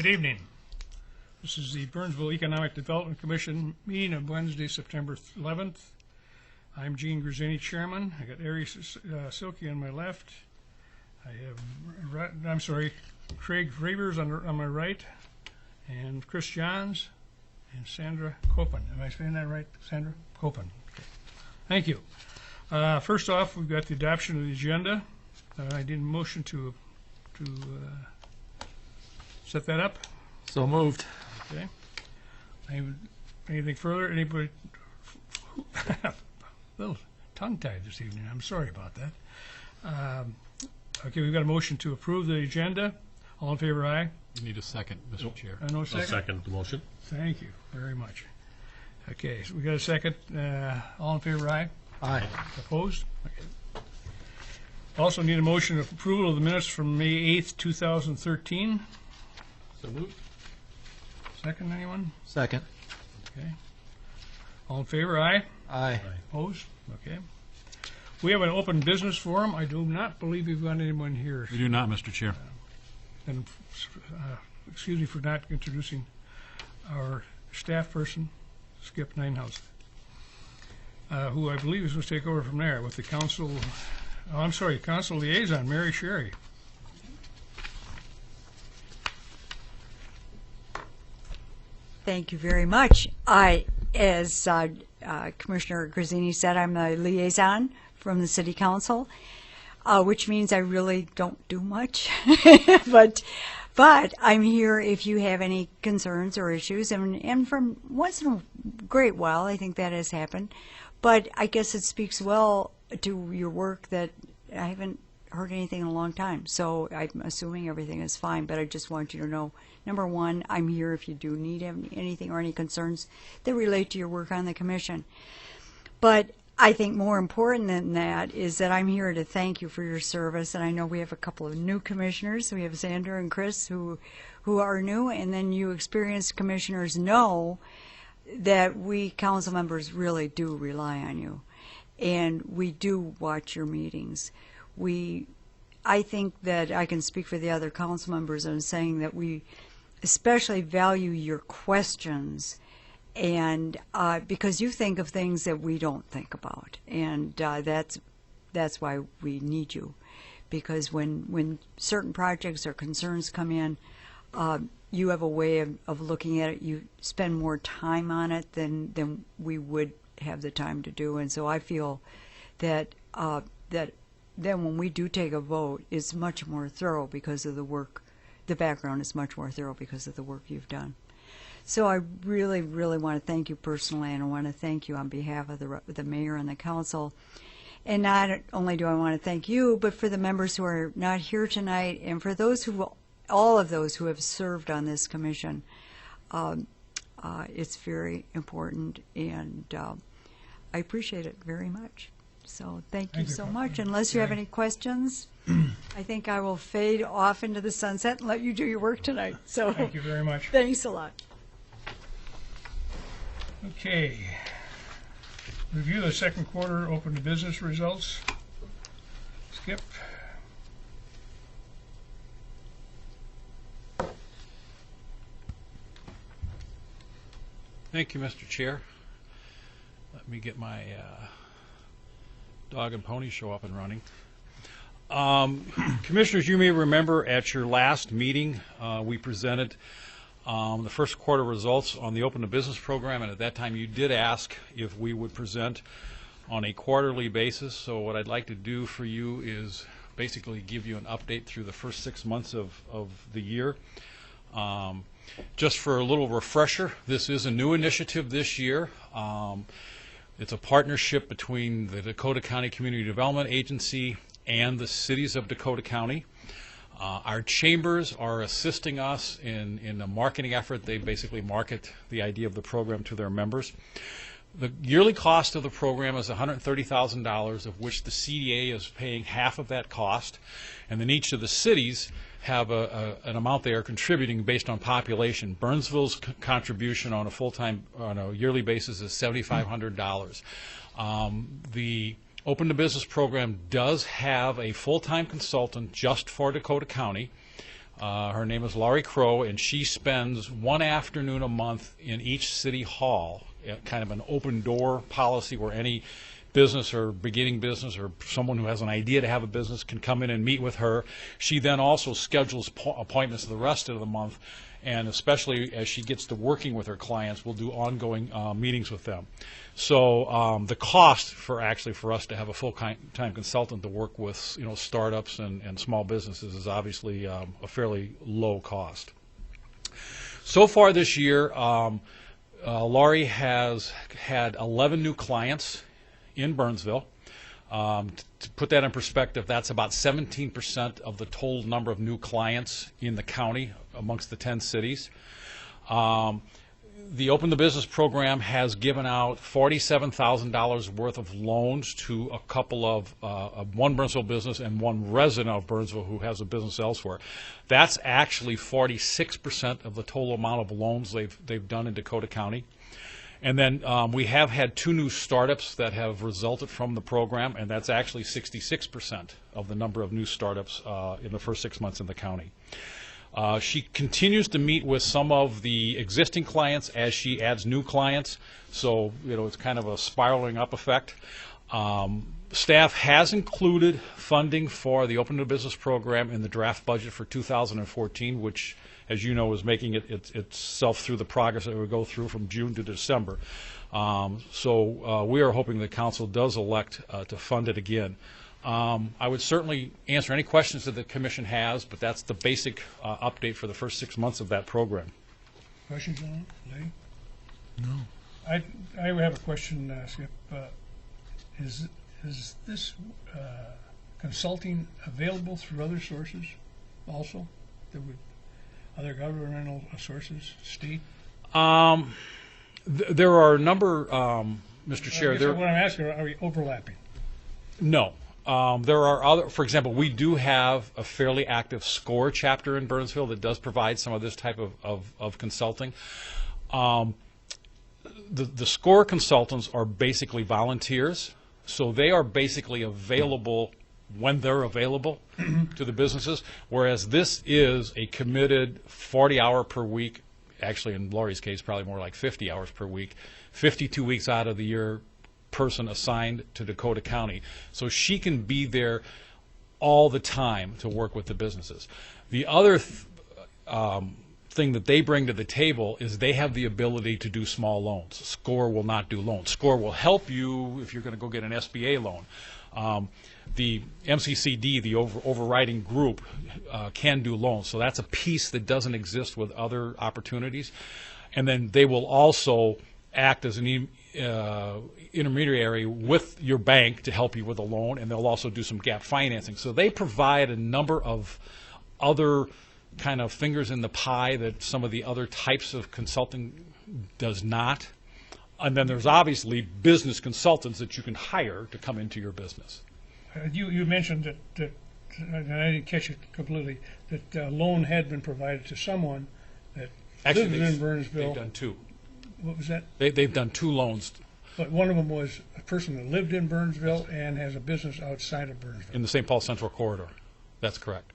Good evening. This is the Burnsville Economic Development Commission meeting of Wednesday, September 11th. I'm Gene Grzini, chairman. I got Ari Silke on my left. I have, Craig Fravers on my right, and Chris Johns, and Sandra Copen. Am I saying that right, Sandra? Copen. Okay. Thank you. First off, we've got the adoption of the agenda. I did a motion to set that up. So moved. Okay. Anything further? Anybody? A little tongue-tied this evening. I'm sorry about that. Okay, we've got a motion to approve the agenda. All in favor, aye? You need a second, Mr. Chair. No second? I'll second the motion. Thank you very much. Okay, so we got a second. All in favor, aye? Aye. Opposed? Okay. Also need a motion of approval of the minutes from May 8th, 2013. So moved. Second, anyone? Second. Okay. All in favor, aye? Aye. Opposed? Okay. We have an open business forum. I do not believe we've got anyone here. We do not, Mr. Chair. And excuse me for not introducing our staff person, Skip Ninehouse, who I believe is going to take over from there with the council. Oh, I'm sorry, council liaison, Mary Sherry. Thank you very much. As Commissioner Grzini said, I'm the liaison from the City Council, which means I really don't do much. but I'm here if you have any concerns or issues, and from once in a great while, I think that has happened. But I guess it speaks well to your work that I haven't heard anything in a long time. So I'm assuming everything is fine, but I just want you to know, number one, I'm here if you do need anything or any concerns that relate to your work on the commission. But I think more important than that is that I'm here to thank you for your service. And I know we have a couple of new commissioners. We have Sandra and Chris who are new, and then you experienced commissioners know that we council members really do rely on you. And we do watch your meetings. I think that I can speak for the other council members in saying that we especially value your questions, and because you think of things that we don't think about, and that's why we need you, because when certain projects or concerns come in, you have a way of looking at it. You spend more time on it than we would have the time to do, and so I feel that then when we do take a vote, it's much more thorough because of the work. The background is much more thorough because of the work you've done. So I really, really want to thank you personally, and I want to thank you on behalf of the mayor and the council. And not only do I want to thank you, but for the members who are not here tonight, and for all of those who have served on this commission. It's very important, and I appreciate it very much. So thank you so much. Unless you have any questions, I think I will fade off into the sunset and let you do your work tonight. So Thank you very much. Thanks a lot. Okay. Review the second quarter open to business results. Skip. Thank you, Mr. Chair. Let me get my dog and pony show up and running. Commissioners, you may remember at your last meeting we presented the first quarter results on the Open to Business program, and at that time you did ask if we would present on a quarterly basis. So what I'd like to do for you is basically give you an update through the first 6 months of the year. Just for a little refresher, this is a new initiative this year. It's a partnership between the Dakota County Community Development Agency and the cities of Dakota County. Our chambers are assisting us in a marketing effort. They basically market the idea of the program to their members. The yearly cost of the program is $130,000, of which the CDA is paying half of that cost, and then each of the cities have an amount they are contributing based on population. Burnsville's contribution on a yearly basis is $7,500. The Open to Business program does have a full-time consultant just for Dakota County. Her name is Laurie Crow, and she spends one afternoon a month in each city hall, kind of an open door policy where any business or beginning business or someone who has an idea to have a business can come in and meet with her. She then also schedules appointments the rest of the month, and especially as she gets to working with her clients, we'll do ongoing meetings with them. So the cost for us to have a full-time consultant to work with startups and small businesses is obviously a fairly low cost. So far this year, Laurie has had 11 new clients in Burnsville. To put that in perspective, that's about 17% of the total number of new clients in the county amongst the 10 cities. The Open the Business program has given out $47,000 worth of loans to a couple of one Burnsville business and one resident of Burnsville who has a business elsewhere. That's actually 46% of the total amount of loans they've done in Dakota County. And then we have had 2 new startups that have resulted from the program, and that's actually 66% of the number of new startups in the first 6 months in the county. She continues to meet with some of the existing clients as she adds new clients, so it's kind of a spiraling up effect. Staff has included funding for the Open to Business program in the draft budget for 2014, which, as you know, is making itself through the progress that we go through from June to December. So we are hoping the council does elect to fund it again. I would certainly answer any questions that the commission has, but that's the basic update for the first 6 months of that program. Questions on it, Lee? No. I have a question, Skip. Is this consulting available through other sources also? Other governmental sources, state? There are a number, Mr. Chair. What I'm asking, are we overlapping? No. There are other, for example, we do have a fairly active SCORE chapter in Burnsville that does provide some of this type of consulting. The SCORE consultants are basically volunteers, so they are basically available when they're available to the businesses, whereas this is a committed 40-hour per week, actually in Laurie's case probably more like 50 hours per week, 52 weeks out of the year person assigned to Dakota County. So she can be there all the time to work with the businesses. The other thing that they bring to the table is they have the ability to do small loans. SCORE will not do loans. SCORE will help you if you're going to go get an SBA loan. The MCCD, the overriding group, can do loans. So that's a piece that doesn't exist with other opportunities. And then they will also act as an intermediary with your bank to help you with a loan, and they'll also do some gap financing. So they provide a number of other kind of fingers in the pie that some of the other types of consulting does not. And then there's obviously business consultants that you can hire to come into your business. You mentioned that, and I didn't catch it completely, that a loan had been provided to someone that lived in Burnsville. They've done 2. What was that? They've done 2 loans. But one of them was a person that lived in Burnsville and has a business outside of Burnsville. In the St. Paul Central Corridor. That's correct.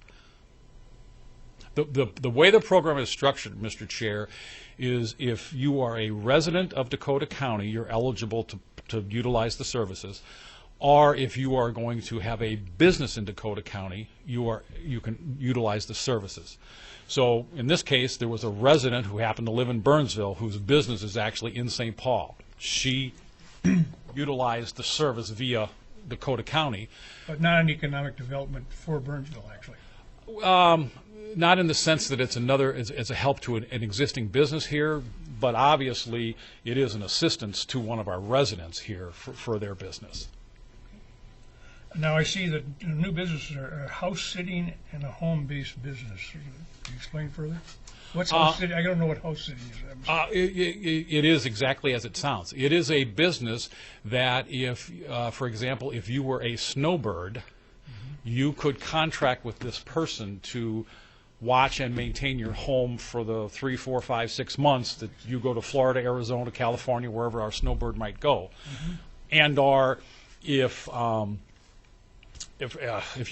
The way the program is structured, Mr. Chair, is if you are a resident of Dakota County, you're eligible to utilize the services. Or if you are going to have a business in Dakota County, you can utilize the services. So in this case, there was a resident who happened to live in Burnsville whose business is actually in St. Paul. She utilized the service via Dakota County. But not an economic development for Burnsville, actually. Not in the sense that it's a help to an existing business here, but obviously it is an assistance to one of our residents here for their business. Now I see that new businesses are house sitting and a home-based business. Can you explain further? What's house sitting? I don't know what house sitting is. It is exactly as it sounds. It is a business that if, for example, if you were a snowbird, you could contract with this person to watch and maintain your home for the 3, 4, 5, 6 months that you go to Florida, Arizona, California, wherever our snowbird might go. And or if you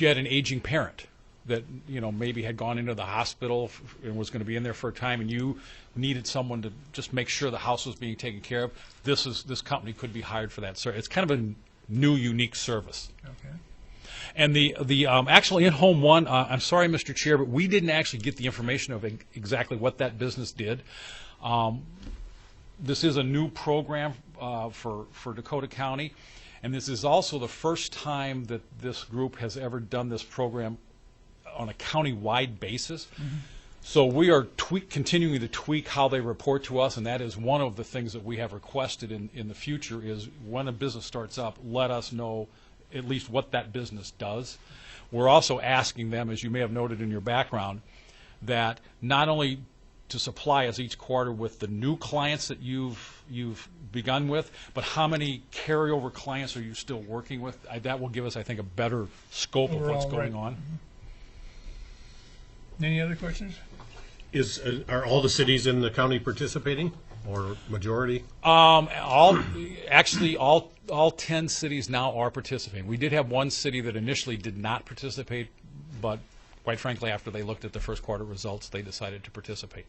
had an aging parent that, you know, maybe had gone into the hospital and was going to be in there for a time, and you needed someone to just make sure the house was being taken care of, this company could be hired for that service. It's kind of a new, unique service. Okay. And the actually in-home one, I'm sorry, Mr. Chair, but we didn't actually get the information of exactly what that business did. This is a new program for Dakota County, and this is also the first time that this group has ever done this program on a county-wide basis. Mm-hmm. So we are continuing to tweak how they report to us, and that is one of the things that we have requested in the future is when a business starts up, let us know at least what that business does. We're also asking them, as you may have noted in your background, that not only to supply us each quarter with the new clients that you've begun with, but how many carryover clients are you still working with? That will give us, I think, a better scope of what's going on. Mm-hmm. Any other questions? Are all the cities in the county participating, or majority? All 10 cities now are participating. We did have one city that initially did not participate, but quite frankly, after they looked at the first quarter results, they decided to participate.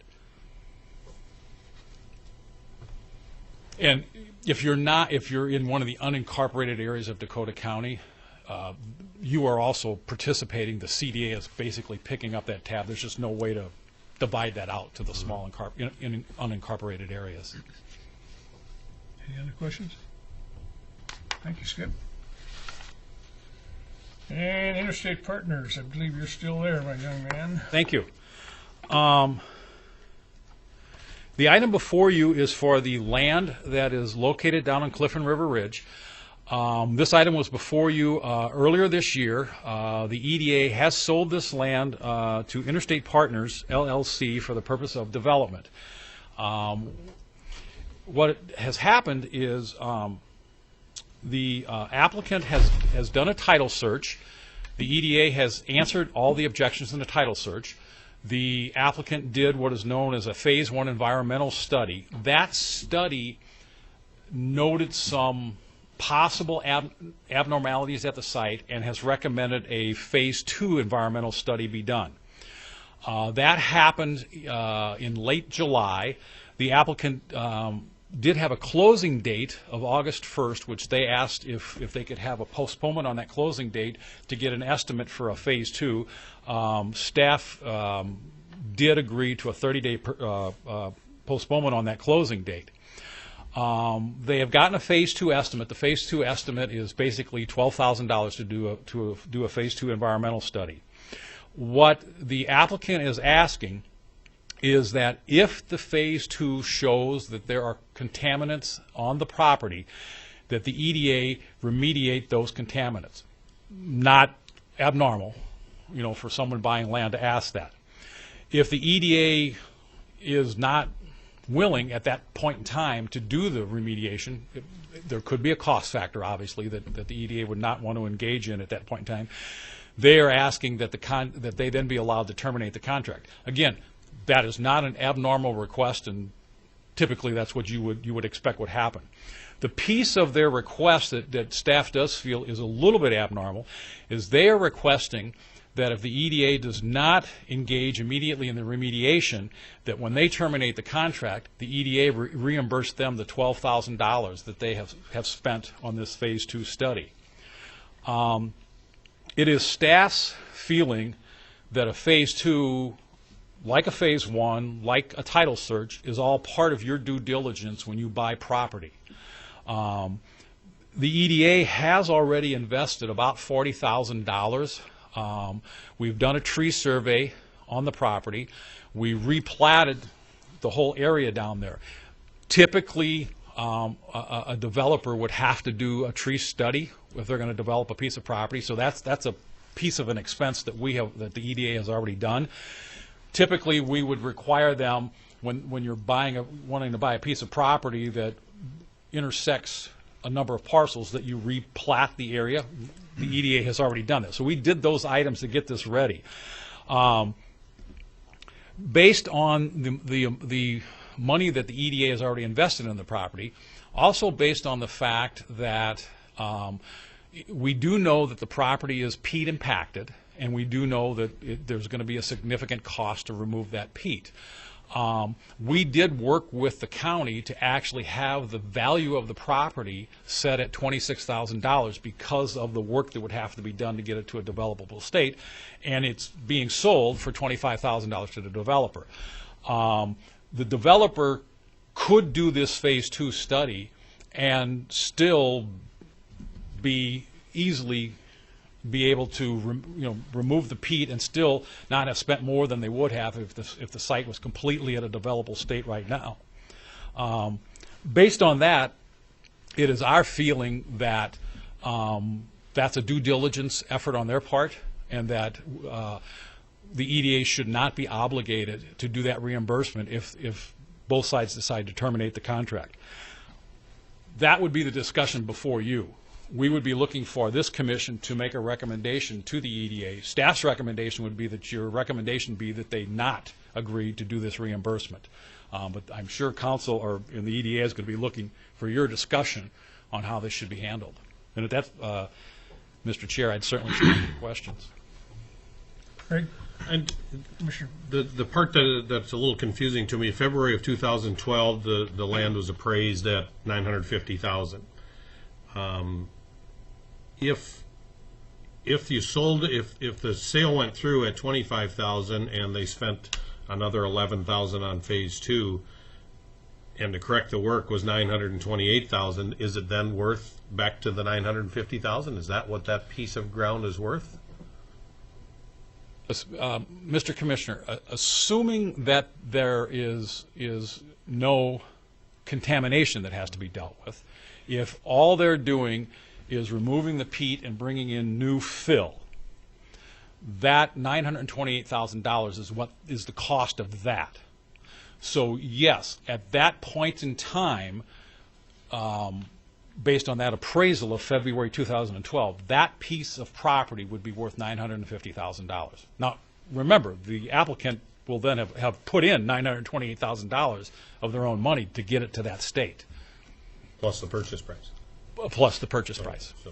And if you're in one of the unincorporated areas of Dakota County, you are also participating. The CDA is basically picking up that tab. There's just no way to divide that out to the small unincorporated areas. Any other questions? Thank you, Skip. And Interstate Partners, I believe you're still there, my young man. Thank you. The item before you is for the land that is located down on Clifton River Ridge. This item was before you earlier this year. The EDA has sold this land to Interstate Partners, LLC, for the purpose of development. What has happened is the applicant has done a title search. The EDA has answered all the objections in the title search. The applicant did what is known as a Phase 1 environmental study. That study noted some possible abnormalities at the site and has recommended a Phase 2 environmental study be done. That happened in late July. The applicant did have a closing date of August 1st, which they asked if they could have a postponement on that closing date to get an estimate for a Phase 2. Staff did agree to a 30-day postponement on that closing date. They have gotten a Phase 2 estimate. The Phase 2 estimate is basically $12,000 to do a Phase 2 environmental study. What the applicant is asking is that if the Phase 2 shows that there are contaminants on the property, that the EDA remediate those contaminants. Not abnormal, you know, for someone buying land to ask that. If the EDA is not willing at that point in time to do the remediation, there could be a cost factor, obviously, that the EDA would not want to engage in at that point in time. They are asking that that they then be allowed to terminate the contract. Again, that is not an abnormal request, and typically that's what you would expect would happen. The piece of their request that staff does feel is a little bit abnormal is they are requesting that if the EDA does not engage immediately in the remediation, that when they terminate the contract, the EDA reimburse them the $12,000 that they have spent on this Phase 2 study. It is staff's feeling that a Phase 2, like a Phase 1, like a title search, is all part of your due diligence when you buy property. The EDA has already invested about $40,000. We've done a tree survey on the property. We replatted the whole area down there. Typically, a developer would have to do a tree study if they're going to develop a piece of property. So that's a piece of an expense that that the EDA has already done. Typically, we would require them when you're wanting to buy a piece of property that intersects a number of parcels that you replat the area. The EDA has already done that. So we did those items to get this ready. Based on the money that the EDA has already invested in the property, also based on the fact that we do know that the property is peat impacted, and we do know that there's going to be a significant cost to remove that peat. We did work with the county to actually have the value of the property set at $26,000 because of the work that would have to be done to get it to a developable state, and it's being sold for $25,000 to the developer. The developer could do this phase 2 study and still easily be able to remove the peat and still not have spent more than they would have if the site was completely at a developable state right now. Based on that, it is our feeling that that's a due diligence effort on their part, and that the EDA should not be obligated to do that reimbursement if both sides decide to terminate the contract. That would be the discussion before you. We would be looking for this commission to make a recommendation to the EDA. Staff's recommendation would be that your recommendation be that they not agree to do this reimbursement. But I'm sure council or in the EDA is going to be looking for your discussion on how this should be handled. And at that, Mr. Chair, I'd certainly take your questions. Craig? And Commissioner? the part that's a little confusing to me, February of 2012, the land was appraised at $950,000. If you sold, if the sale went through at $25,000 and they spent another $11,000 on phase 2, and to correct the work was $928,000, is it then worth back to the $950,000? Is that what that piece of ground is worth? Mr. Commissioner, assuming that there is no contamination that has to be dealt with, if all they're doing is removing the peat and bringing in new fill, that $928,000 is what is the cost of that. So yes, at that point in time, based on that appraisal of February 2012, that piece of property would be worth $950,000. Now, remember, the applicant will then have put in $928,000 of their own money to get it to that state. Plus the purchase price. Plus the purchase price. So.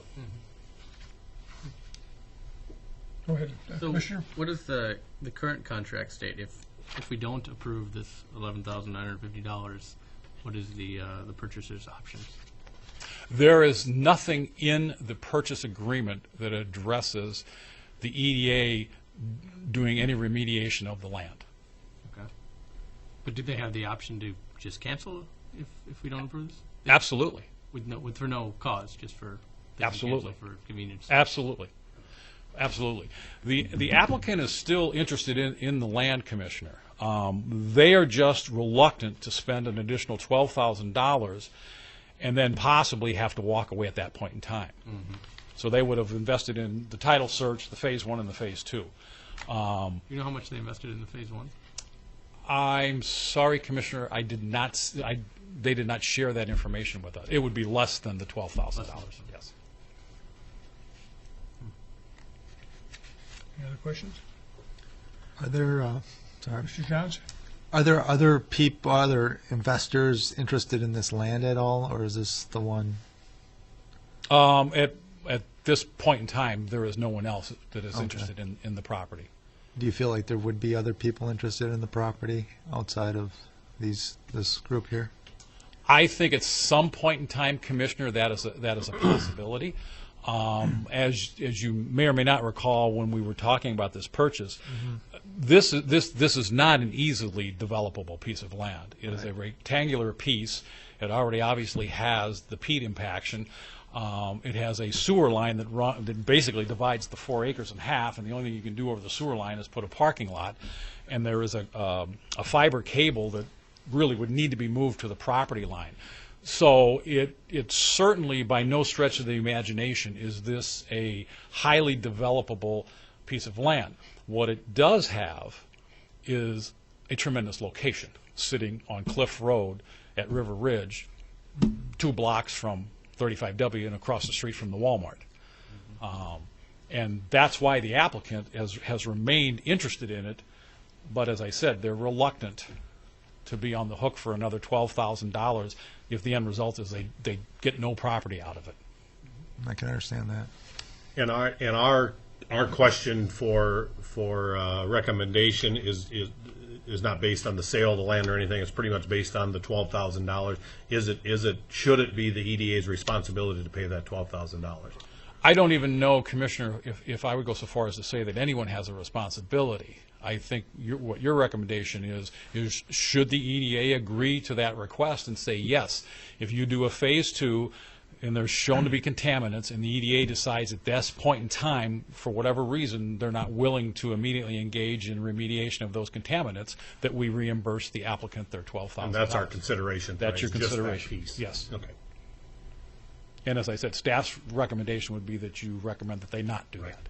Go ahead, So Commissioner. what does the current contract state? If we don't approve this $11,950, what is the purchaser's options? There is nothing in the purchase agreement that addresses the EDA doing any remediation of the land. Okay. But do they have the option to just cancel if we don't approve this? Absolutely. For no cause, just for they can Absolutely. cancel for convenience. Absolutely. Absolutely. The applicant is still interested in the land, Commissioner. They are just reluctant to spend an additional $12,000 and then possibly have to walk away at that point in time. Mm-hmm. So they would have invested in the title search, the phase 1 and the phase 2. You know how much they invested in the phase 1? I'm sorry, Commissioner, I did not. They did not share that information with us. It would be less than the $12,000. Yes. Any other questions? Are there, sorry, Mr. Johns? are there other people, other investors interested in this land at all, or is this the one? At this point in time, there is no one else that is Okay. interested in the property. Do you feel like there would be other people interested in the property outside of this group here? I think at some point in time, Commissioner, that is a possibility. As you may or may not recall, when we were talking about this purchase, this is not an easily developable piece of land. It is a rectangular piece. It already obviously has the peat impaction. It has a sewer line that basically divides the 4 acres in half, and the only thing you can do over the sewer line is put a parking lot. And there is a fiber cable that really would need to be moved to the property line. So it certainly, by no stretch of the imagination, is this a highly developable piece of land. What it does have is a tremendous location, sitting on Cliff Road at River Ridge, 2 blocks from 35W and across the street from the Walmart. And that's why the applicant has remained interested in it, but as I said, they're reluctant to be on the hook for another $12,000 if the end result is they get no property out of it. I can understand that. And our our question for recommendation is not based on the sale of the land or anything. It's pretty much based on the $12,000. Should it be the EDA's responsibility to pay that $12,000? I don't even know, Commissioner, if I would go so far as to say that anyone has a responsibility. I think what your recommendation is should the EDA agree to that request and say, yes, if you do a phase 2 and there's shown to be contaminants and the EDA decides at this point in time, for whatever reason, they're not willing to immediately engage in remediation of those contaminants, that we reimburse the applicant their $12,000. And that's our consideration. That's your just that consideration. piece. Yes. Okay. And as I said, staff's recommendation would be that you recommend that they not do Right. that.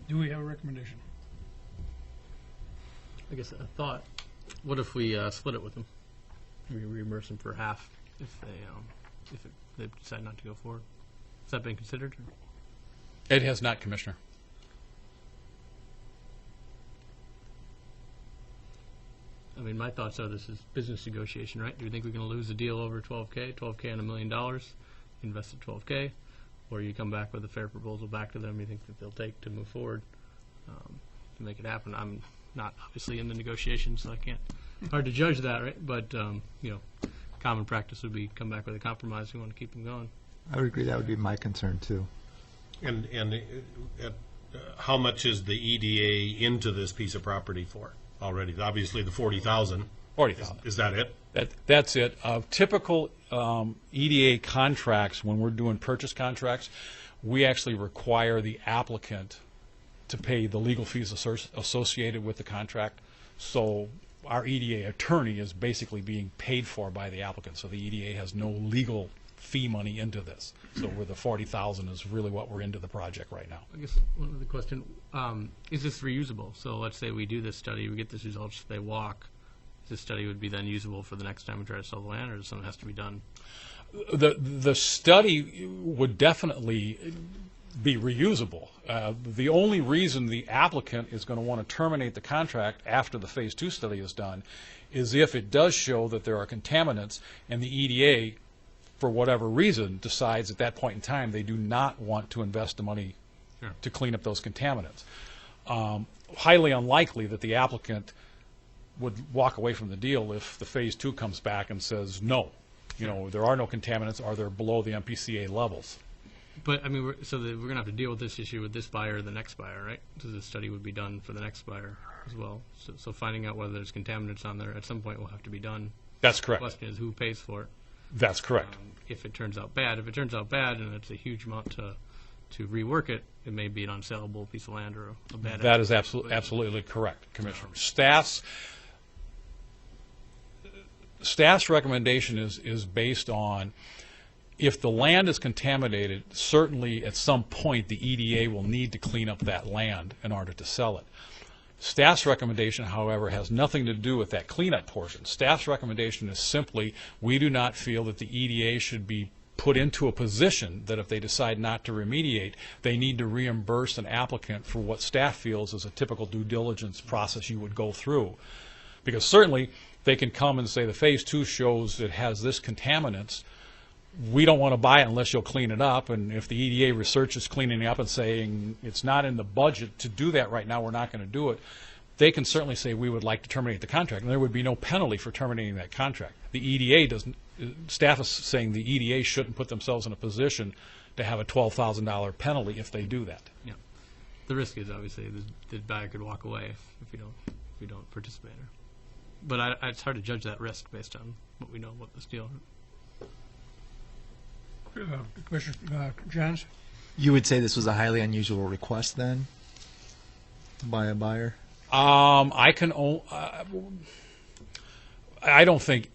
Do we have a recommendation? I guess I thought, what if we split it with them? We reimburse them for half if they decide not to go forward. Has that been considered? It has not, Commissioner. I mean, my thoughts are this is business negotiation, right? Do you think we're going to lose a deal over $12K on $1 million, invested $12K, or you come back with a fair proposal back to them you think that they'll take to move forward to make it happen? I'm not obviously in the negotiations, so I can't. Hard to judge that, right? But common practice would be come back with a compromise. We want to keep them going. I would agree. That would be my concern too. And how much is the EDA into this piece of property for already? Obviously, the 40,000. 40,000. Is that it? That's it. Typical EDA contracts, when we're doing purchase contracts, we actually require the applicant to pay the legal fees associated with the contract. So our EDA attorney is basically being paid for by the applicant. So the EDA has no legal fee money into this. So where the 40,000 is really what we're into the project right now. I guess one other question, is this reusable? So let's say we do this study, we get this results, they walk. This study would be then usable for the next time we try to sell the land, or does something has to be done? The study would definitely be reusable. The only reason the applicant is going to want to terminate the contract after the Phase 2 study is done is if it does show that there are contaminants and the EDA, for whatever reason, decides at that point in time they do not want to invest the money to clean up those contaminants. Highly unlikely that the applicant would walk away from the deal if the Phase 2 comes back and says, no, there are no contaminants, or they're below the MPCA levels. But, I mean, we're going to have to deal with this issue with this buyer or the next buyer, right? So the study would be done for the next buyer as well. So finding out whether there's contaminants on there at some point will have to be done. That's correct. The question is who pays for it. That's correct. If it turns out bad. If it turns out bad and it's a huge amount to rework it, it may be an unsellable piece of land or a bad. That is absolutely correct, Commissioner. Staff's recommendation is based on if the land is contaminated, certainly at some point the EDA will need to clean up that land in order to sell it. Staff's recommendation, however, has nothing to do with that cleanup portion. Staff's recommendation is simply we do not feel that the EDA should be put into a position that if they decide not to remediate, they need to reimburse an applicant for what staff feels is a typical due diligence process you would go through. Because certainly they can come and say the Phase 2 shows it has this contaminants. We don't want to buy it unless you'll clean it up. And if the EDA researches cleaning it up and saying it's not in the budget to do that right now, we're not going to do it, they can certainly say we would like to terminate the contract. And there would be no penalty for terminating that contract. The EDA doesn't, staff is saying the EDA shouldn't put themselves in a position to have a $12,000 penalty if they do that. Yeah. The risk is obviously the buyer could walk away if we don't participate. But it's hard to judge that risk based on what we know about this deal. Commissioner Johns? You would say this was a highly unusual request then by a buyer? I don't think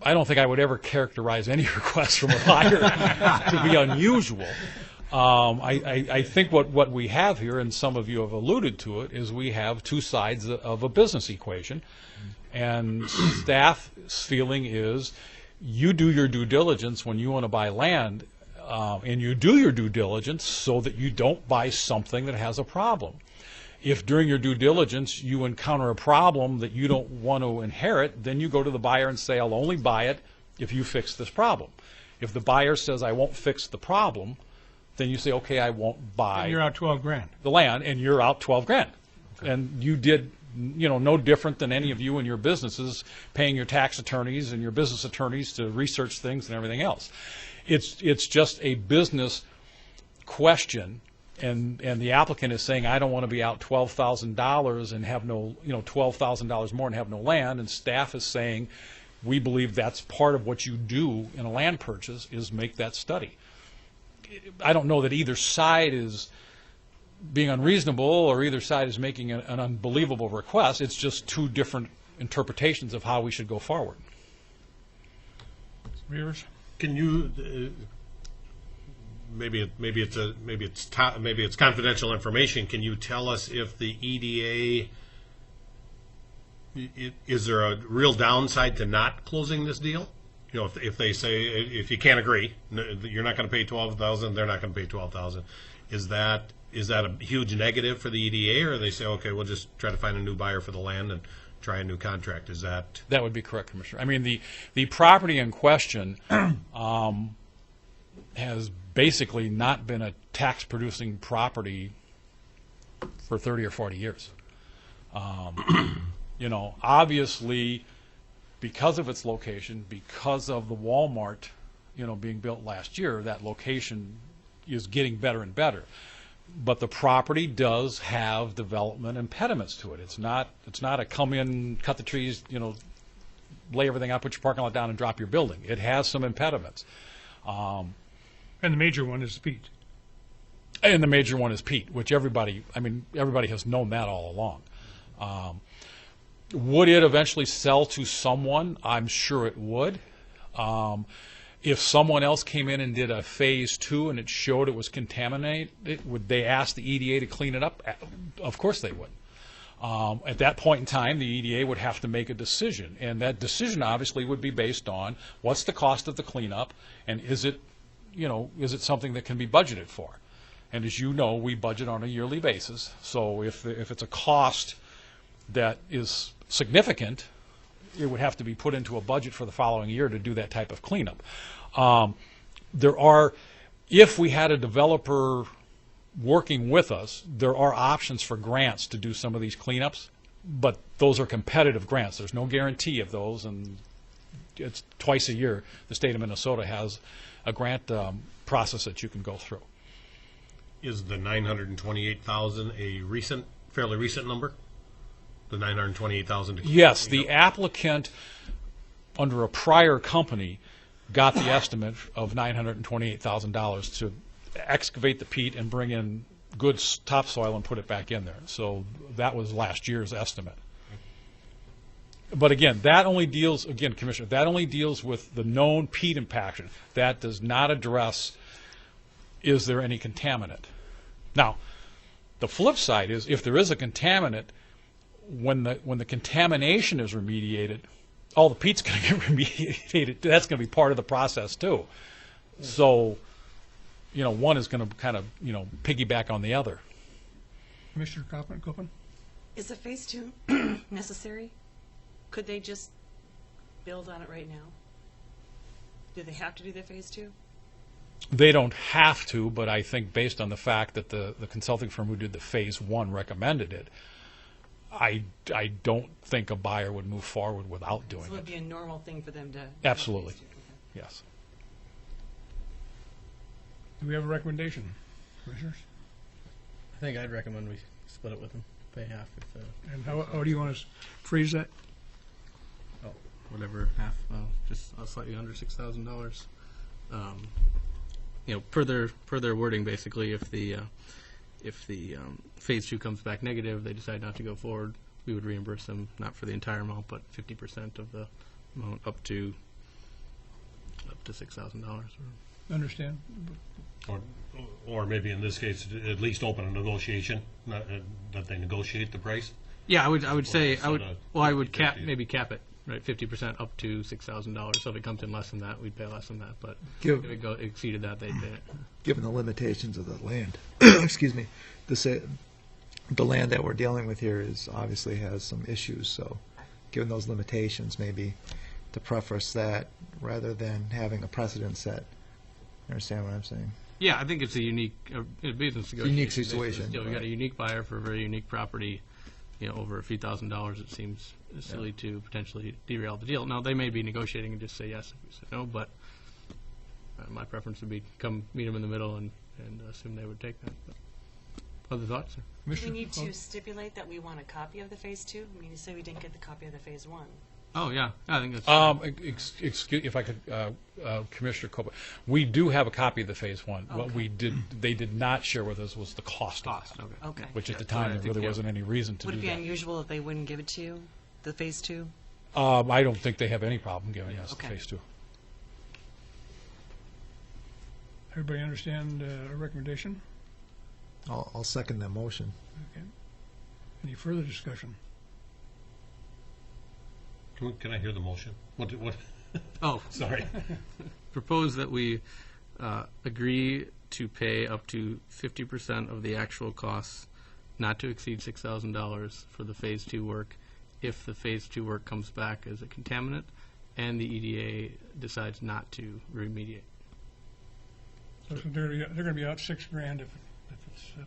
I would ever characterize any request from a buyer to be unusual. I think what we have here, and some of you have alluded to it, is we have two sides of a business equation. And staff's feeling is you do your due diligence when you want to buy land, and you do your due diligence so that you don't buy something that has a problem. If during your due diligence you encounter a problem that you don't want to inherit, then you go to the buyer and say, I'll only buy it if you fix this problem. If the buyer says, I won't fix the problem, then you say, okay, I won't buy You're out 12 grand. the land, and you're out 12 grand. And you did, no different than any of you in your businesses paying your tax attorneys and your business attorneys to research things and everything else. It's just a business question, and the applicant is saying, I don't want to be out $12,000 and have no, $12,000 more and have no land, and staff is saying, we believe that's part of what you do in a land purchase is make that study. I don't know that either side is being unreasonable or either side is making an unbelievable request. It's just two different interpretations of how we should go forward. Reavers? Can you, maybe it's confidential information, can you tell us if the EDA, is there a real downside to not closing this deal? If they say, if you can't agree, you're not going to pay $12,000, they're not going to pay $12,000. Is that a huge negative for the EDA, or they say, okay, we'll just try to find a new buyer for the land and try a new contract? Is that? That would be correct, Commissioner. I mean, the property in question has basically not been a tax-producing property for 30 or 40 years. Obviously, because of its location, because of the Walmart, being built last year, that location is getting better and better. But the property does have development impediments to it. It's not a come in, cut the trees, lay everything out, put your parking lot down, and drop your building. It has some impediments. And the major one is Pete. And the major one is Pete, which everybody has known that all along. Would it eventually sell to someone? I'm sure it would. If someone else came in and did a phase 2 and it showed it was contaminated, would they ask the EDA to clean it up? Of course they would. At that point in time, the EDA would have to make a decision, and that decision obviously would be based on what's the cost of the cleanup, and is it something that can be budgeted for? And as you know, we budget on a yearly basis. So if it's a cost that is significant, it would have to be put into a budget for the following year to do that type of cleanup. If we had a developer working with us, there are options for grants to do some of these cleanups, but those are competitive grants. There's no guarantee of those, and it's twice a year the state of Minnesota has a grant process that you can go through. Is the 928,000 a fairly recent number? The 928,000? Yes, the applicant under a prior company got the estimate of $928,000 to excavate the peat and bring in good topsoil and put it back in there. So that was last year's estimate. But again, Commissioner, that only deals with the known peat impaction. That does not address, is there any contaminant? Now, the flip side is, if there is a contaminant, when the contamination is remediated, all the peat's going to get remediated. That's going to be part of the process too. So, one is going to kind of, piggyback on the other. Commissioner Copeland? Is a phase 2 necessary? Could they just build on it right now? Do they have to do their phase 2? They don't have to, but I think based on the fact that the consulting firm who did the phase 1 recommended it, I don't think a buyer would move forward without doing So it would be a normal thing for them to... Absolutely. Yes. Do we have a recommendation, Commissioners? I think I'd recommend we split it with them, pay half if, And how do you want to phrase that? whatever, half, just slightly under $6,000. Per their wording, basically, if the phase 2 comes back negative, they decide not to go forward, we would reimburse them, not for the entire amount, but 50% of the amount up to $6,000. Understand? Or maybe in this case, at least open a negotiation, that they negotiate the price? Yeah, I would say, So I would cap it, right, 50% up to $6,000. So if it comes in less than that, we'd pay less than that, but if it exceeded that, they'd pay it. Given the limitations of the land, excuse me, the land that we're dealing with here obviously has some issues, so given those limitations, maybe to preface that rather than having a precedent set. You understand what I'm saying? Yeah, I think it's a unique business negotiation. Unique situation, Still, we got right. a unique buyer for a very unique property, over a few $1,000s. It seems silly to potentially derail the deal. Now, they may be negotiating and just say yes if we say no, but my preference would be come meet them in the middle and assume they would take that. But other thoughts? Sir? Do we Commissioner need to Cole? stipulate that we want a copy of the Phase 2? I mean, you say we didn't get the copy of the Phase 1. Oh, yeah, I think that's Excuse, if I could, Commissioner Copa, we do have a copy of the Phase 1. What we they did not share with us was the cost of cost. it, Okay. Okay. which at the Yeah, time I there think, really yeah. wasn't any reason to Would do it be that. unusual if they wouldn't give it to you, the Phase 2? I don't think they have any problem giving us the Okay. Phase 2. Everybody understand our recommendation? I'll second that motion. Okay. Any further discussion? Can I hear the motion? What? Oh, Sorry. propose that we agree to pay up to 50% of the actual costs, not to exceed $6,000 for the Phase 2 work, if the Phase 2 work comes back as a contaminant and the EDA decides not to remediate. So they're going to be out $6,000 if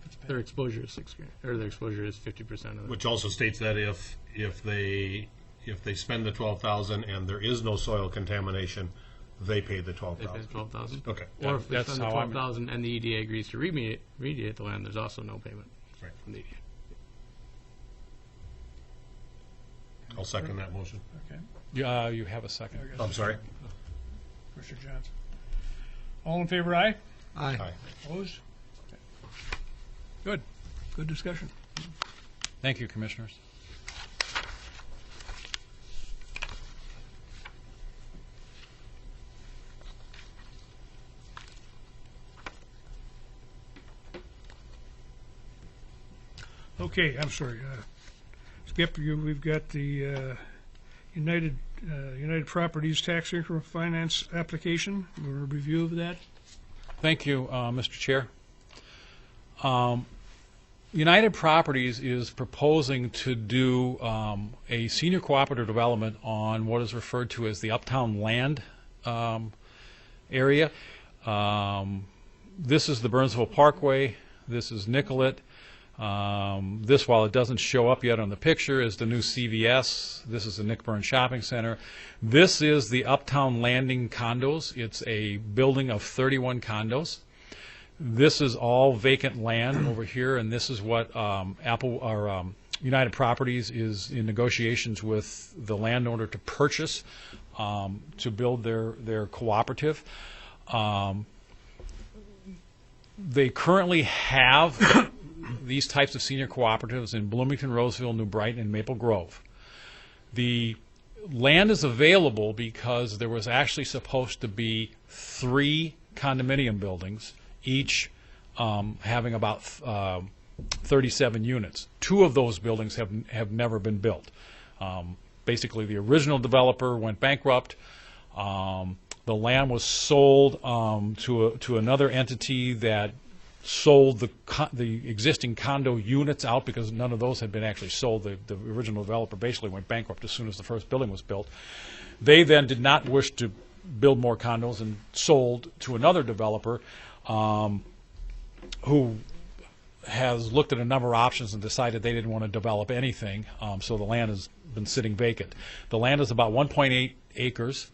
it's bad. Their exposure is $6,000, or their exposure is 50% of it. Which also states that if they spend the 12,000 and there is no soil contamination, they pay the They pay 12,000. the 12,000. Okay. Or if they That's spend the how I'm- 12,000 and the EDA agrees to remediate the land, there's also no payment Right. from the EDA. I'll second that motion. Okay. Yeah, you have a second. I guess I'm sorry. Commissioner Johnson. All in favor, aye? Aye. Aye. Opposed? Okay. Good. Good discussion. Thank you, Commissioners. Okay, I'm sorry. Skip, we've got the United Properties Tax Increment Finance application. You want a review of that? Thank you, Mr. Chair. United Properties is proposing to do a senior cooperative development on what is referred to as the Uptown Land area. This is the Burnsville Parkway. This is Nicollet. This, while it doesn't show up yet on the picture, is the new CVS. This is the Nick Burns Shopping Center. This is the Uptown Landing condos. It's a building of 31 condos. This is all vacant land over here, and this is what United Properties is in negotiations with the landowner to purchase to build their cooperative. They currently have these types of senior cooperatives in Bloomington, Roseville, New Brighton, and Maple Grove. The land is available because there was actually supposed to be 3 condominium buildings, each having about 37 units. 2 of those buildings have never been built. Basically, the original developer went bankrupt. The land was sold to another entity that sold the existing condo units out because none of those had been actually sold. The original developer basically went bankrupt as soon as the first building was built. They then did not wish to build more condos and sold to another developer who has looked at a number of options and decided they didn't want to develop anything, so the land has been sitting vacant. The land is about 1.8 acres.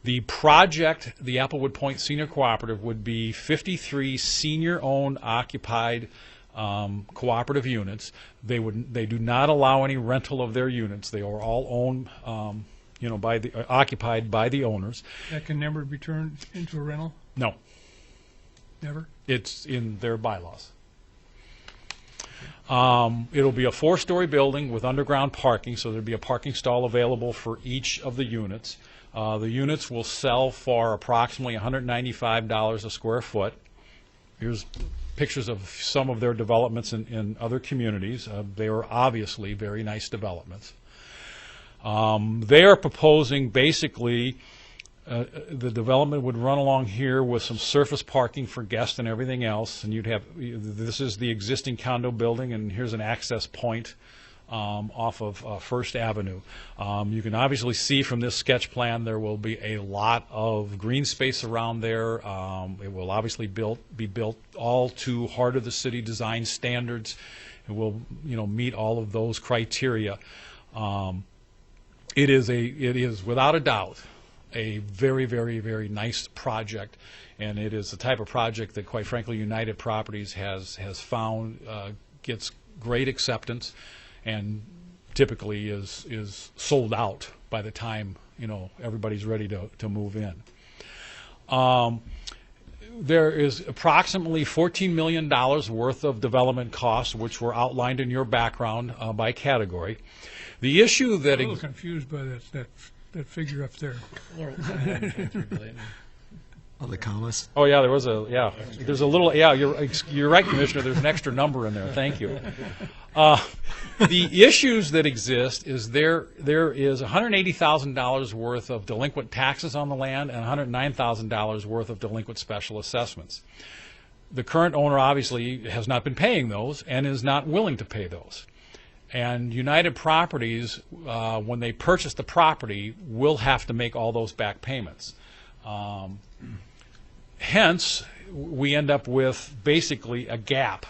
The project, the Applewood Point Senior Cooperative, would be 53 senior-owned, occupied cooperative units. They do not allow any rental of their units. They are all owned, occupied by the owners. That can never be turned into a rental? No, Never? it's in their bylaws. It'll be a 4-story building with underground parking, so there'll be a parking stall available for each of the units. The units will sell for approximately $195 a square foot. Here's pictures of some of their developments in other communities. They are obviously very nice developments. They are proposing basically the development would run along here with some surface parking for guests and everything else, and you'd have, this is the existing condo building, and here's an access point off of First Avenue. You can obviously see from this sketch plan there will be a lot of green space around there. It will obviously be built all to heart of the city design standards. It will, meet all of those criteria. It is without a doubt a very, very, very nice project, and it is the type of project that, quite frankly, United Properties has found gets great acceptance, and typically is sold out by the time everybody's ready to move in. There is approximately $14 million worth of development costs, which were outlined in your background by category. The issue that I'm a little confused by that figure up there. All the commas. Oh yeah, there's a little you're right, Commissioner. There's an extra number in there. Thank you. The issues that exist is there is $180,000 worth of delinquent taxes on the land and $109,000 worth of delinquent special assessments. The current owner obviously has not been paying those and is not willing to pay those. And United Properties, when they purchase the property, will have to make all those back payments. Hence, we end up with basically a gap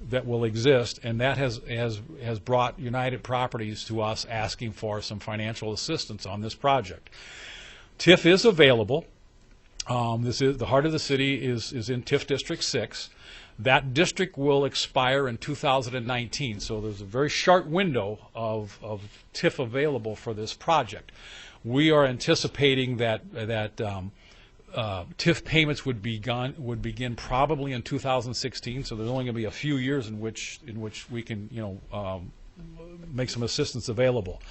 that will exist, and that has brought United Properties to us asking for some financial assistance on this project. TIF is available. The heart of the city is in TIF District 6. That district will expire in 2019, so there's a very short window of TIF available for this project. We are anticipating that TIF payments would begin probably in 2016. So there's only going to be a few years in which we can make some assistance available.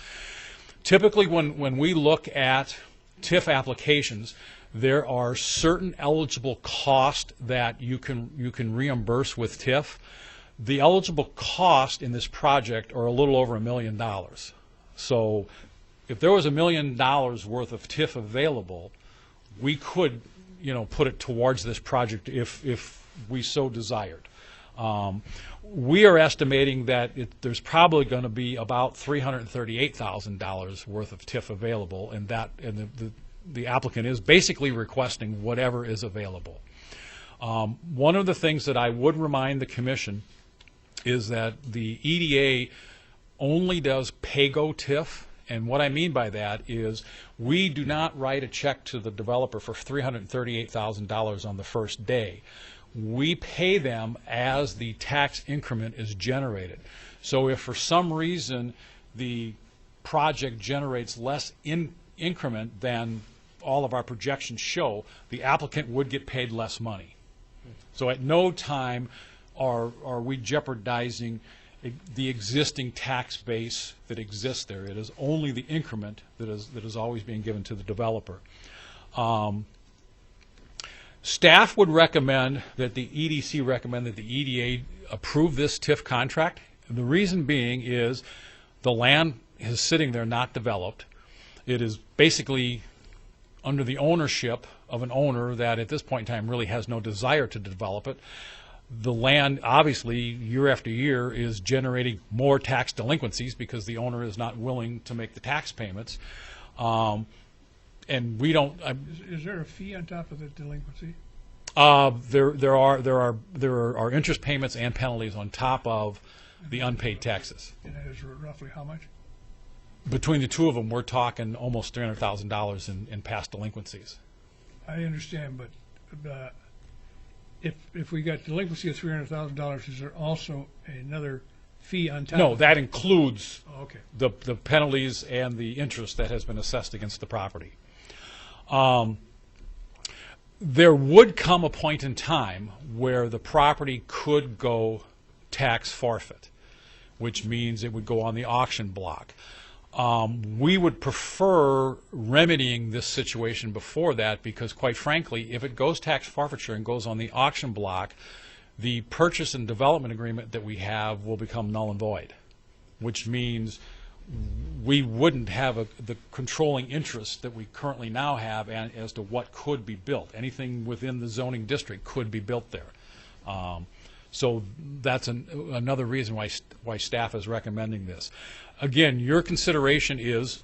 Typically, when we look at TIF applications, there are certain eligible costs that you can reimburse with TIF. The eligible cost in this project are a little over $1 million. So if there was $1 million worth of TIF available, we could, put it towards this project if we so desired. We are estimating that there's probably going to be about $338,000 worth of TIF available, and the applicant is basically requesting whatever is available. One of the things that I would remind the Commission is that the EDA only does pay-go TIF. And what I mean by that is we do not write a check to the developer for $338,000 on the first day. We pay them as the tax increment is generated. So if for some reason the project generates less increment than all of our projections show, the applicant would get paid less money. So at no time are we jeopardizing the existing tax base that exists there. It is only the increment that is always being given to the developer. Staff would recommend that the EDC recommend that the EDA approve this TIF contract. And the reason being is the land is sitting there not developed. It is basically under the ownership of an owner that at this point in time really has no desire to develop it. The land, obviously, year after year is generating more tax delinquencies because the owner is not willing to make the tax payments. And we don't. Is there a fee on top of the delinquency? There are interest payments and penalties on top of the unpaid taxes. And that is roughly how much? Between the two of them, we're talking almost $300,000 in past delinquencies. I understand, but if we got delinquency of $300,000, is there also another fee on top? No, that includes okay. the penalties and the interest that has been assessed against the property. There would come a point in time where the property could go tax forfeit, which means it would go on the auction block. We would prefer remedying this situation before that because, quite frankly, if it goes tax forfeiture and goes on the auction block, the purchase and development agreement that we have will become null and void, which means we wouldn't have the controlling interest that we currently now have as to what could be built. Anything within the zoning district could be built there. So that's another reason why staff is recommending this. Again, your consideration is,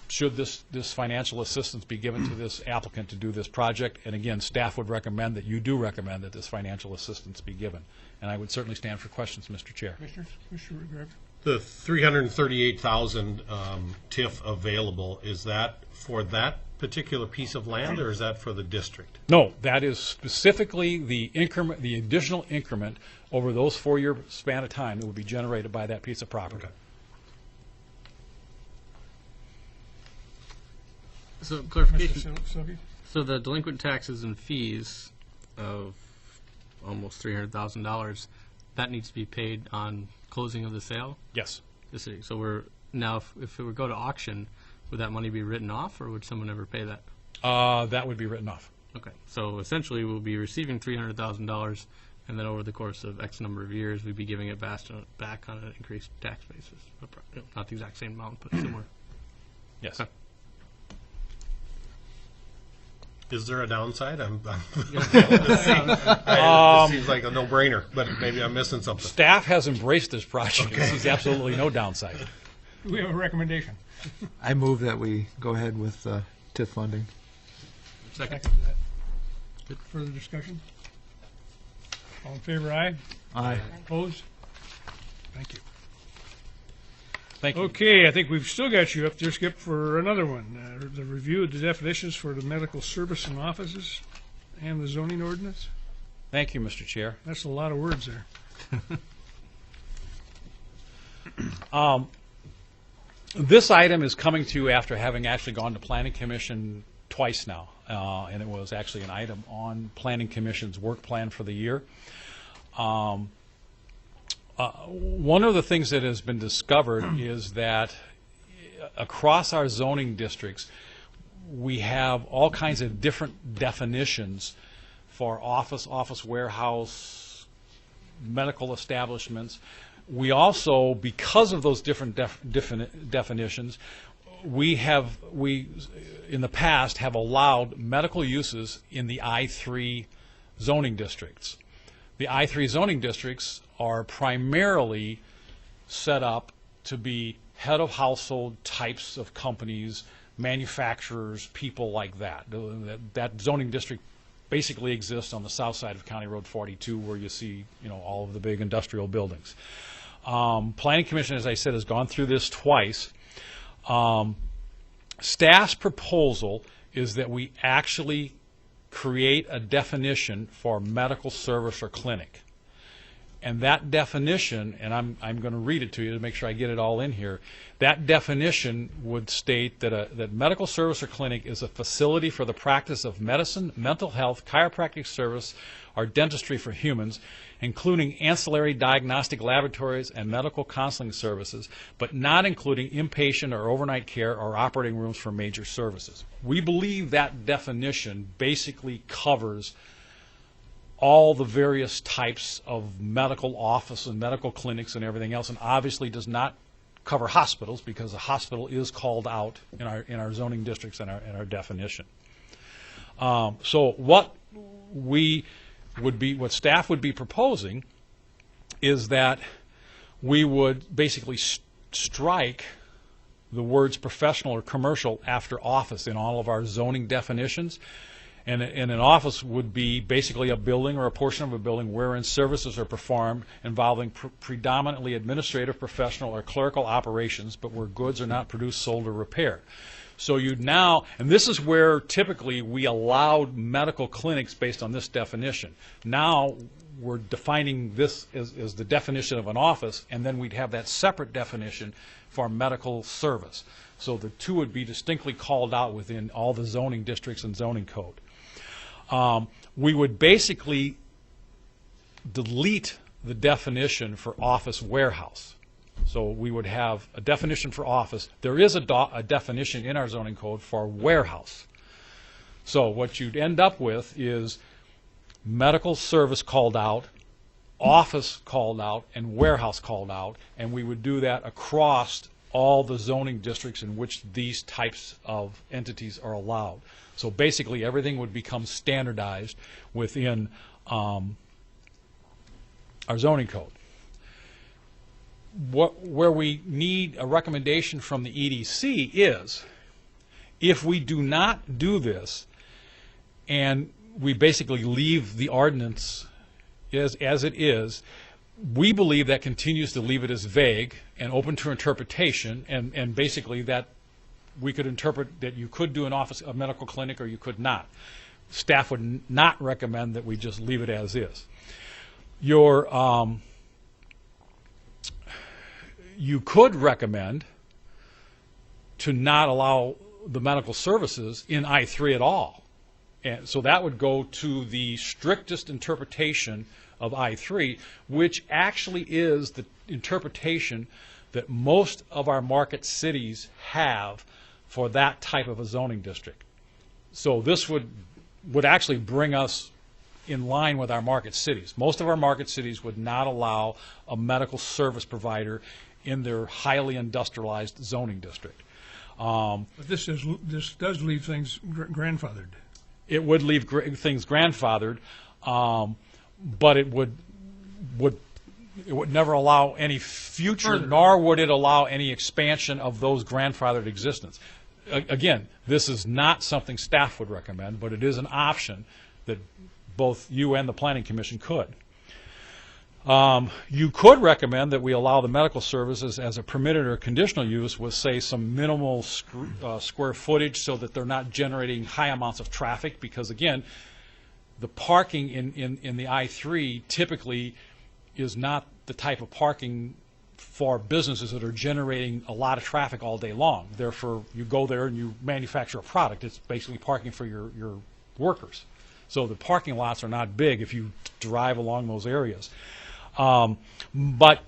should this financial assistance be given to this applicant to do this project? And again, staff would recommend that you do recommend that this financial assistance be given. And I would certainly stand for questions, Mr. Chair. Commissioner Greb? The 338,000 TIF available, is that for that particular piece of land, or is that for the district? No, that is specifically the increment, the additional increment over those 4-year span of time that would be generated by that piece of property. Okay. So clarification, Mr. Silky? so the delinquent taxes and fees of almost $300,000, that needs to be paid on closing of the sale? Yes. The city. So we're, now if it would go to auction, would that money be written off, or would someone ever pay that? That would be written off. Okay, so essentially we'll be receiving $300,000, and then over the course of X number of years, we'd be giving it back on an increased tax basis. Not the exact same amount, but similar. Yes. Okay. Is there a downside? It seems like a no-brainer, but maybe I'm missing something. Staff has embraced this project. This is absolutely no downside. Do we have a recommendation? I move that we go ahead with TIF funding. Second. Second to that. Further discussion? All in favor, aye? Aye. Opposed? Thank you. Thank you. Okay, I think we've still got you up there, Skip, for another one. The review of the definitions for the medical service and offices and the zoning ordinance. Thank you, Mr. Chair. That's a lot of words there. This item is coming to you after having actually gone to Planning Commission twice now, and it was actually an item on Planning Commission's work plan for the year. One of the things that has been discovered is that across our zoning districts, we have all kinds of different definitions for office, office warehouse, medical establishments. We also, because of those different definitions, we in the past have allowed medical uses in the I-3 zoning districts. The I-3 zoning districts are primarily set up to be head of household types of companies, manufacturers, people like that. That zoning district basically exists on the south side of County Road 42, where you see, all of the big industrial buildings. Planning Commission, as I said, has gone through this twice. Staff's proposal is that we actually create a definition for medical service or clinic. And that definition, and I'm going to read it to you to make sure I get it all in here, that definition would state that medical service or clinic is a facility for the practice of medicine, mental health, chiropractic service, or dentistry for humans, including ancillary diagnostic laboratories and medical counseling services, but not including inpatient or overnight care or operating rooms for major services. We believe that definition basically covers all the various types of medical office and medical clinics and everything else, and obviously does not cover hospitals, because a hospital is called out in our zoning districts and our definition. So what staff would be proposing is that we would basically strike the words professional or commercial after office in all of our zoning definitions. And an office would be basically a building or a portion of a building wherein services are performed involving predominantly administrative, professional, or clerical operations, but where goods are not produced, sold, or repaired. So you'd now, and this is where typically we allowed medical clinics based on this definition. Now we're defining this as the definition of an office, and then we'd have that separate definition for medical service. So the two would be distinctly called out within all the zoning districts and zoning code. We would basically delete the definition for office warehouse. So we would have a definition for office. There is a definition in our zoning code for warehouse. So what you'd end up with is medical service called out, office called out, and warehouse called out, and we would do that across all the zoning districts in which these types of entities are allowed. So basically everything would become standardized within our our zoning code. Where we need a recommendation from the EDC is, if we do not do this, and we basically leave the ordinance as it is, we believe that continues to leave it as vague and open to interpretation, and basically that we could interpret that you could do a medical clinic, or you could not. Staff would not recommend that we just leave it as is. You could recommend to not allow the medical services in I-3 at all. And so that would go to the strictest interpretation of I-3, which actually is the interpretation that most of our market cities have for that type of a zoning district. So this would actually bring us in line with our market cities. Most of our market cities would not allow a medical service provider in their highly industrialized zoning district. But this does leave things grandfathered. It would leave things grandfathered, but it would never allow any future, nor would it allow any expansion of those grandfathered existence. Again, this is not something staff would recommend, but it is an option that both you and the Planning Commission could. You could recommend that we allow the medical services as a permitted or conditional use with, say, some minimal square footage so that they're not generating high amounts of traffic, because, again, the parking in the I-3 typically is not the type of parking for businesses that are generating a lot of traffic all day long. Therefore, you go there and you manufacture a product. It's basically parking for your workers. So the parking lots are not big if you drive along those areas. But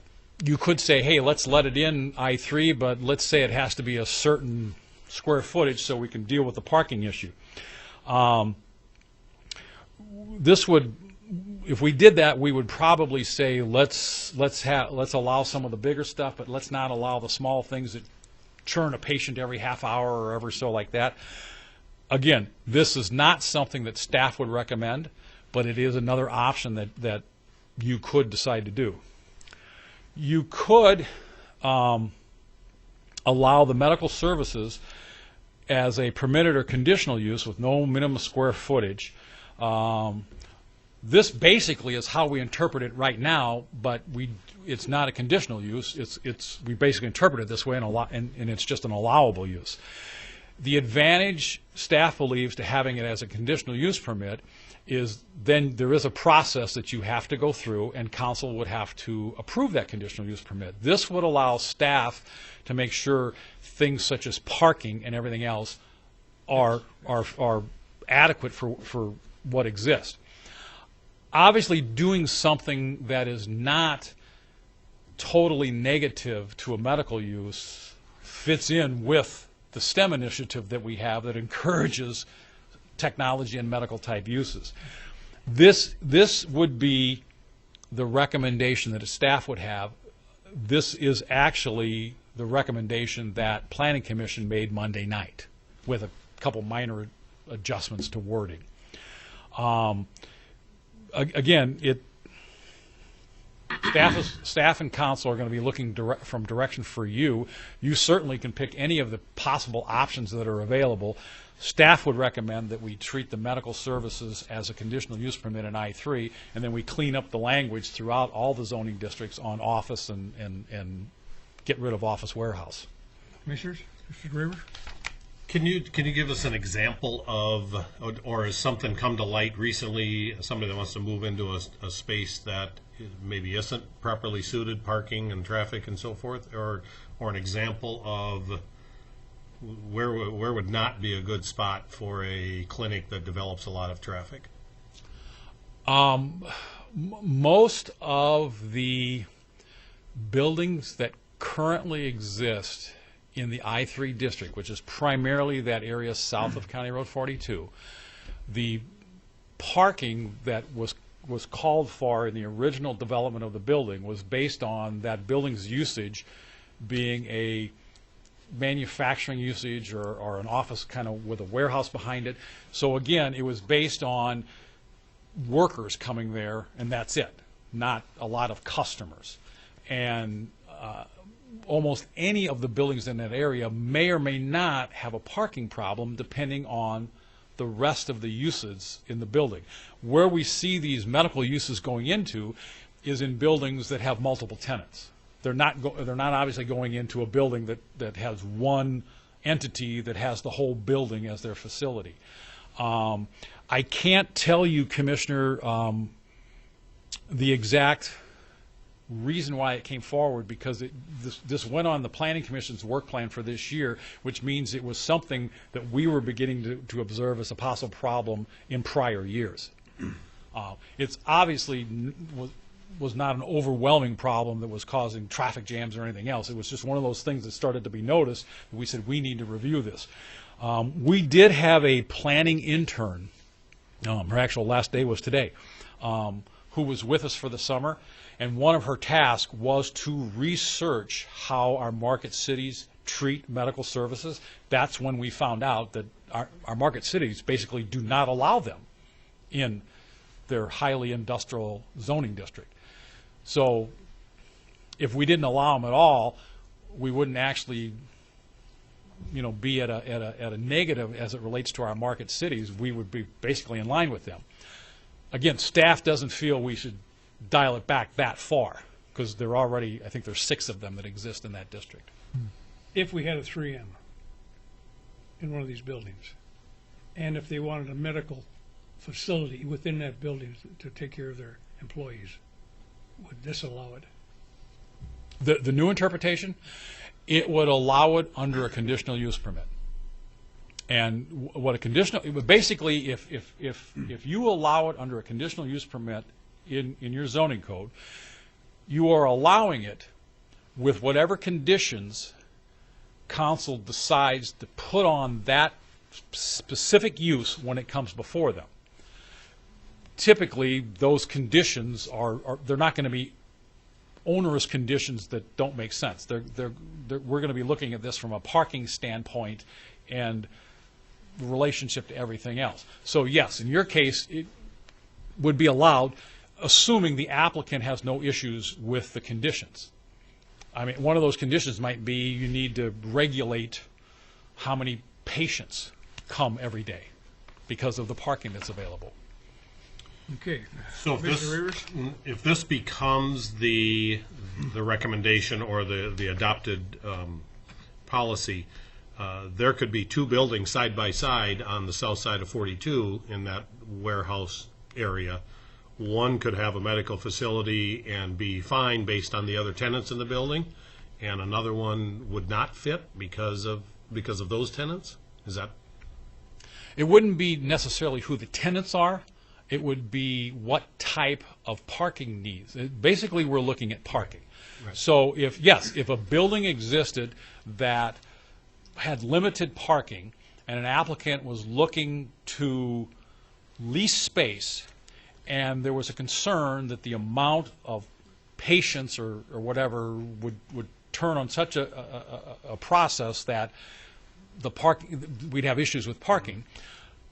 you could say, hey, let's let it in I-3, but let's say it has to be a certain square footage so we can deal with the parking issue. If we did that, we would probably say let's allow some of the bigger stuff, but let's not allow the small things that churn a patient every half hour or ever so like that. Again, this is not something that staff would recommend, but it is another option that you could decide to do. You could allow the medical services as a permitted or conditional use with no minimum square footage. This basically is how we interpret it right now, but it's not a conditional use. We basically interpret it this way, and it's just an allowable use. The advantage staff believes to having it as a conditional use permit is then there is a process that you have to go through, and council would have to approve that conditional use permit. This would allow staff to make sure things such as parking and everything else are adequate for what exists. Obviously, doing something that is not totally negative to a medical use fits in with the STEM initiative that we have that encourages technology and medical type uses. This would be the recommendation that a staff would have. This is actually the recommendation that Planning Commission made Monday night with a couple minor adjustments to wording. Again, staff and council are going to be looking from direction for you. You certainly can pick any of the possible options that are available. Staff would recommend that we treat the medical services as a conditional use permit in I-3, and then we clean up the language throughout all the zoning districts on office and get rid of office warehouse. Commissioners, Mr. Graber? Can you give us an example of, or has something come to light recently, somebody that wants to move into a space that maybe isn't properly suited, parking and traffic and so forth, or an example of where would not be a good spot for a clinic that develops a lot of traffic? Most of the buildings that currently exist in the I-3 district, which is primarily that area south of County Road 42, the parking that was called for in the original development of the building was based on that building's usage being a manufacturing usage or an office kind of with a warehouse behind it. So again, it was based on workers coming there, and that's it. not a lot of customers. And almost any of the buildings in that area may or may not have a parking problem depending on the rest of the uses in the building. Where we see these medical uses going into is in buildings that have multiple tenants. They're not obviously going into a building that has one entity that has the whole building as their facility. I can't tell you, Commissioner, the exact reason why it came forward, because this went on the Planning Commission's work plan for this year, which means it was something that we were beginning to observe as a possible problem in prior years. It's obviously was not an overwhelming problem that was causing traffic jams or anything else. It was just one of those things that started to be noticed. We said we need to review this. We did have a planning intern, her actual last day was today, who was with us for the summer, and one of her tasks was to research how our market cities treat medical services. That's when we found out that our market cities basically do not allow them in their highly industrial zoning district. So if we didn't allow them at all, we wouldn't actually, be at a negative as it relates to our market cities. We would be basically in line with them. Again, staff doesn't feel we should dial it back that far, because there are already, I think there's 6 of them that exist in that district. If we had a 3M in one of these buildings, and if they wanted a medical facility within that building to take care of their employees, would this allow it? The new interpretation, it would allow it under a conditional use permit. And what a conditional, basically, if you allow it under a conditional use permit in your zoning code, you are allowing it with whatever conditions council decides to put on that specific use when it comes before them. Typically, those conditions they're not going to be onerous conditions that don't make sense. We're going to be looking at this from a parking standpoint and the relationship to everything else. So yes, in your case, it would be allowed, assuming the applicant has no issues with the conditions. I mean, one of those conditions might be you need to regulate how many patients come every day because of the parking that's available. Okay. So if this becomes the recommendation or the adopted policy, there could be 2 buildings side by side on the south side of 42 in that warehouse area. One could have a medical facility and be fine based on the other tenants in the building, and another one would not fit because of those tenants? Is that? It wouldn't be necessarily who the tenants are. It would be what type of parking needs. Basically, we're looking at parking. Right. So if a building existed that had limited parking and an applicant was looking to lease space, and there was a concern that the amount of patients or whatever would turn on such a process that we'd have issues with parking,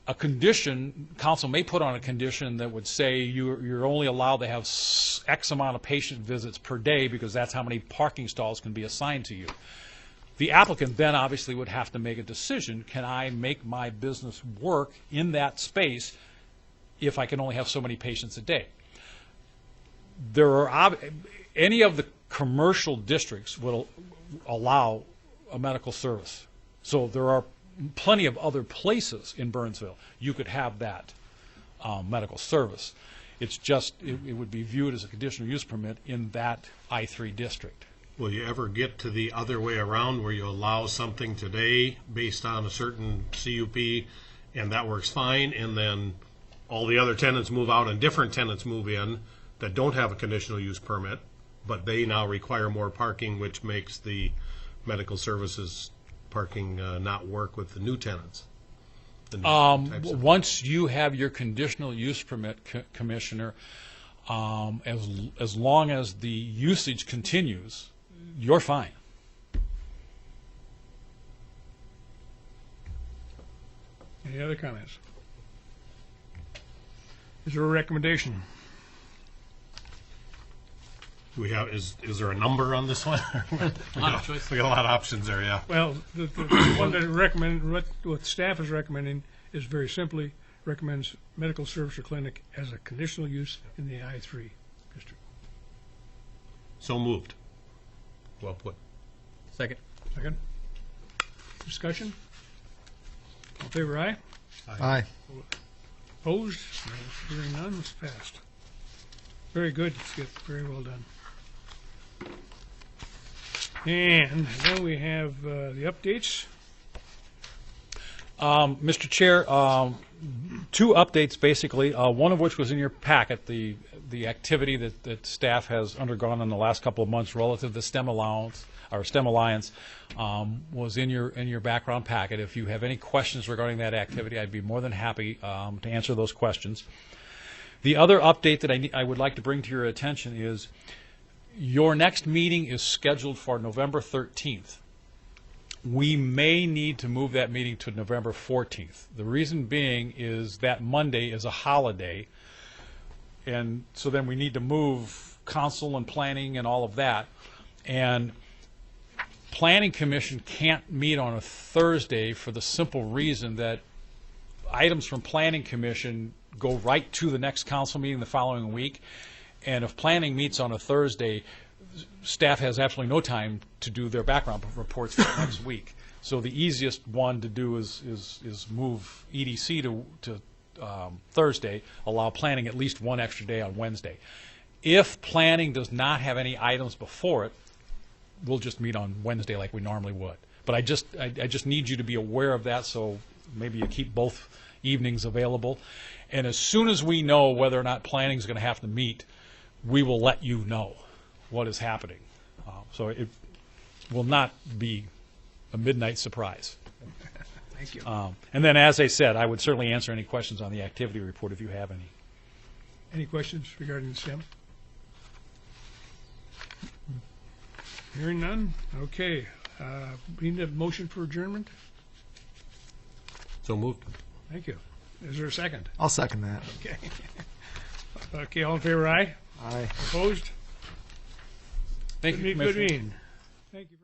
a condition, council may put on a condition that would say you're only allowed to have X amount of patient visits per day because that's how many parking stalls can be assigned to you. The applicant then obviously would have to make a decision, can I make my business work in that space if I can only have so many patients a day? Any of the commercial districts will allow a medical service. So there are plenty of other places in Burnsville you could have that medical service. It's just, it would be viewed as a conditional use permit in that I-3 district. Will you ever get to the other way around where you allow something today based on a certain CUP and that works fine, and then all the other tenants move out and different tenants move in that don't have a conditional use permit, but they now require more parking, which makes the medical services parking not work with the new tenants? Once you have your conditional use permit, Commissioner, as long as the usage continues, you're fine. Any other comments? Is there a recommendation? Do we have, is there a number on this one? A lot of choices. We got a lot of options there, yeah. Well, the one that what staff is recommending is very simply recommends medical service or clinic as a conditional use in the I-3 district. So moved. Well put. Second. Second. Discussion? All in favor, aye? Aye. Opposed? No. Hearing none, it's passed. Very good, Skip, very well done. And then we have the updates. Mr. Chair, two updates, basically, one of which was in your packet, the activity that staff has undergone in the last couple of months relative to STEM Alliance, was in your background packet. If you have any questions regarding that activity, I'd be more than happy to answer those questions. The other update that I would like to bring to your attention is your next meeting is scheduled for November 13th. We may need to move that meeting to November 14th. The reason being is that Monday is a holiday, and so then we need to move council and planning and all of that. And Planning Commission can't meet on a Thursday for the simple reason that items from Planning Commission go right to the next council meeting the following week. And if planning meets on a Thursday, staff has absolutely no time to do their background reports for next week. So the easiest one to do is move EDC to Thursday, allow planning at least one extra day on Wednesday. If planning does not have any items before it, we'll just meet on Wednesday like we normally would. But I just need you to be aware of that, so maybe you keep both evenings available. And as soon as we know whether or not planning is going to have to meet, we will let you know what is happening. So it will not be a midnight surprise. Thank you. And then, as I said, I would certainly answer any questions on the activity report if you have any. Any questions regarding the STEM? Hearing none? Okay. We need a motion for adjournment? So moved. Thank you. Is there a second? I'll second that. Okay. Okay, all in favor, aye? Aye. Opposed? Thank you, Good Commissioner. meeting. Thank you.